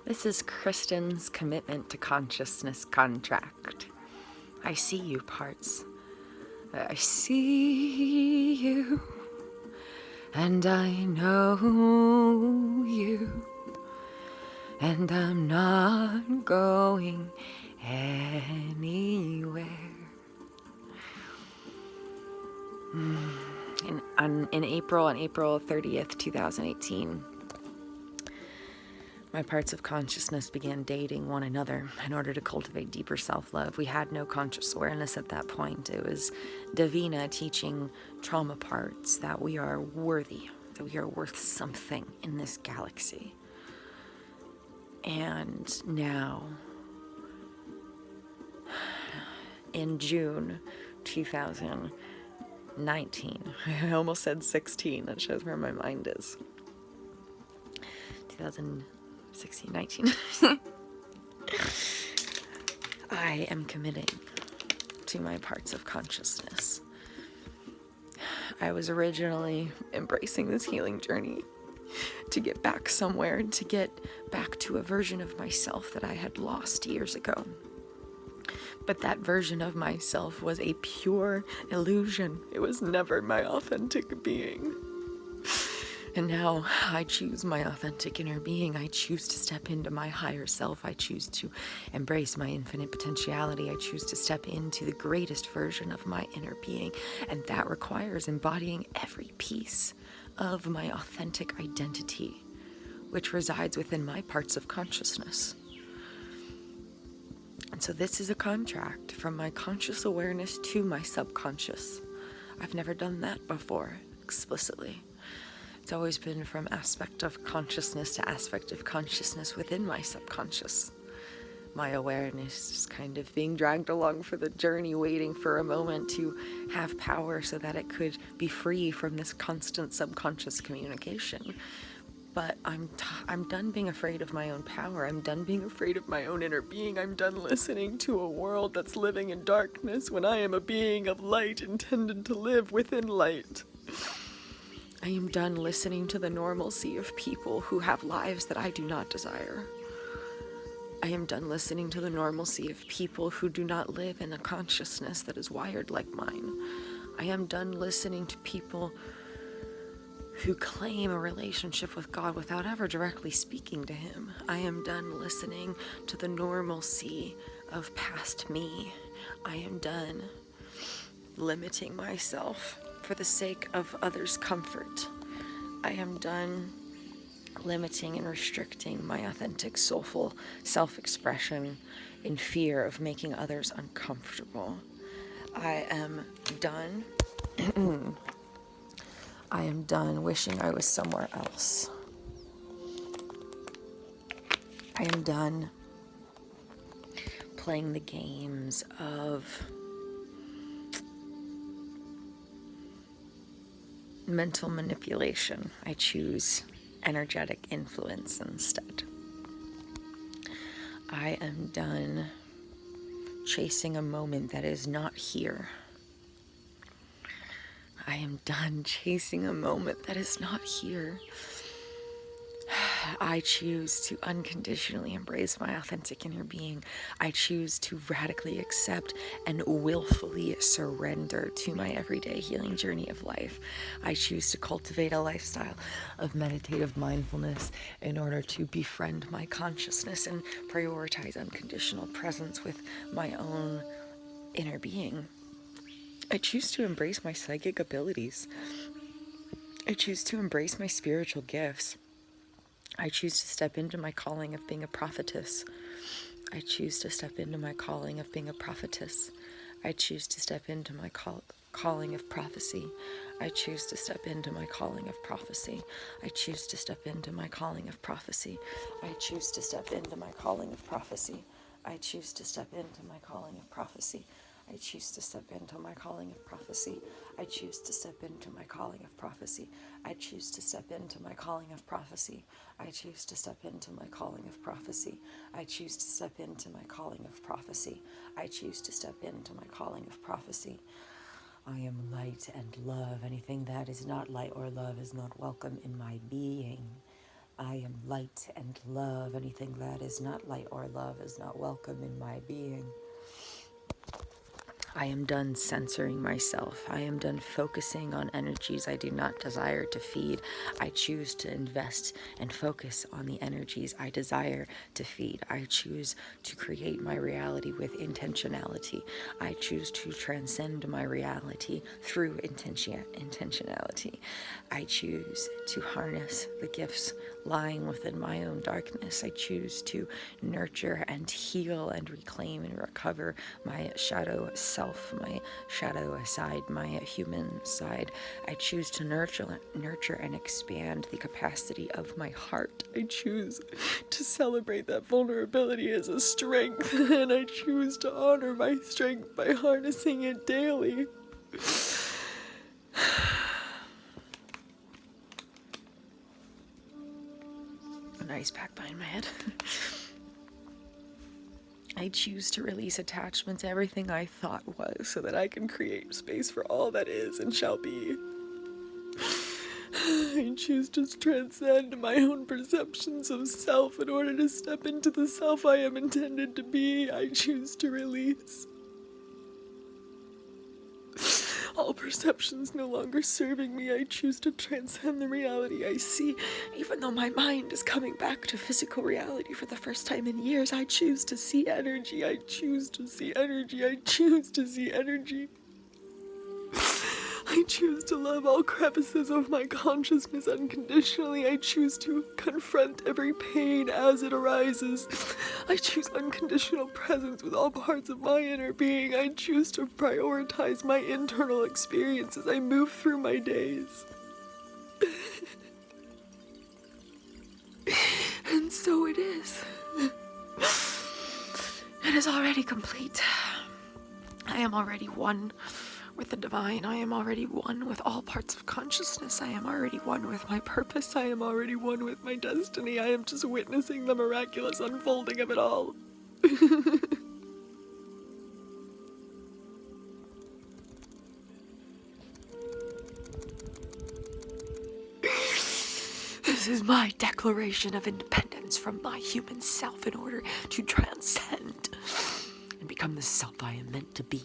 This is Kristin's commitment to consciousness contract. I see you, parts. I see you, and I know you, and I'm not going anywhere. In April, on April 30th, 2018, my parts of consciousness began dating one another in order to cultivate deeper self-love. We had no conscious awareness at that point. It was Davina teaching trauma parts that we are worthy, that we are worth something in this galaxy. And now, in June 2019, I almost said 16, that shows where my mind is. 2016, 19. I am committing to my parts of consciousness. I was originally embracing this healing journey to get back somewhere, to get back to a version of myself that I had lost years ago. But that version of myself was a pure illusion. It was never my authentic being. And now I choose my authentic inner being. I choose to step into my higher self. I choose to embrace my infinite potentiality. I choose to step into the greatest version of my inner being. And that requires embodying every piece of my authentic identity, which resides within my parts of consciousness. And so this is a contract from my conscious awareness to my subconscious. I've never done that before, explicitly. It's always been from aspect of consciousness to aspect of consciousness within my subconscious. My awareness is kind of being dragged along for the journey, waiting for a moment to have power so that it could be free from this constant subconscious communication. But I'm done being afraid of my own power. I'm done being afraid of my own inner being. I'm done listening to a world that's living in darkness when I am a being of light intended to live within light. I am done listening to the normalcy of people who have lives that I do not desire. I am done listening to the normalcy of people who do not live in a consciousness that is wired like mine. I am done listening to people who claim a relationship with God without ever directly speaking to Him. I am done listening to the normalcy of past me. I am done limiting myself for the sake of others' comfort. I am done limiting and restricting my authentic, soulful self-expression in fear of making others uncomfortable. I am done. I am done wishing I was somewhere else. I am done playing the games of mental manipulation. I choose energetic influence instead. I am done chasing a moment that is not here. I am done chasing a moment that is not here. I choose to unconditionally embrace my authentic inner being. I choose to radically accept and willfully surrender to my everyday healing journey of life. I choose to cultivate a lifestyle of meditative mindfulness in order to befriend my consciousness and prioritize unconditional presence with my own inner being. I choose to embrace my psychic abilities. I choose to embrace my spiritual gifts. I choose to step into my calling of being a prophetess. I choose to step into my calling of being a prophetess. I choose to step into my calling of prophecy. I choose to step into my calling of prophecy. I choose to step into my calling of prophecy. I choose to step into my calling of prophecy. I choose to step into my calling of prophecy. I choose to step into my calling of prophecy. I choose to step into my calling of prophecy. I choose to step into my calling of prophecy. I choose to step into my calling of prophecy. I choose to step into my calling of prophecy. I choose to step into my calling of prophecy. I am light and love. Anything that is not light or love is not welcome in my being. I am light and love. Anything that is not light or love is not welcome in my being. I am done censoring myself. I am done focusing on energies I do not desire to feed. I choose to invest and focus on the energies I desire to feed. I choose to create my reality with intentionality. I choose to transcend my reality through intentionality. I choose to harness the gifts lying within my own darkness. I choose to nurture and heal and reclaim and recover my shadow self, my shadow side, my human side. I choose to nurture and expand the capacity of my heart. I choose to celebrate that vulnerability as a strength, and I choose to honor my strength by harnessing it daily. An ice pack behind my head. I choose to release attachment to everything I thought was so that I can create space for all that is and shall be. I choose to transcend my own perceptions of self in order to step into the self I am intended to be. I choose to release all perceptions no longer serving me. I choose to transcend the reality I see. Even though my mind is coming back to physical reality for the first time in years, I choose to see energy. I choose to see energy. I choose to see energy. I choose to love all crevices of my consciousness unconditionally. I choose to confront every pain as it arises. I choose unconditional presence with all parts of my inner being. I choose to prioritize my internal experience as I move through my days. And so it is. It is already complete. I am already one with the divine. I am already one with all parts of consciousness. I am already one with my purpose. I am already one with my destiny. I am just witnessing the miraculous unfolding of it all. This is my declaration of independence from my human self in order to transcend and become the self I am meant to be.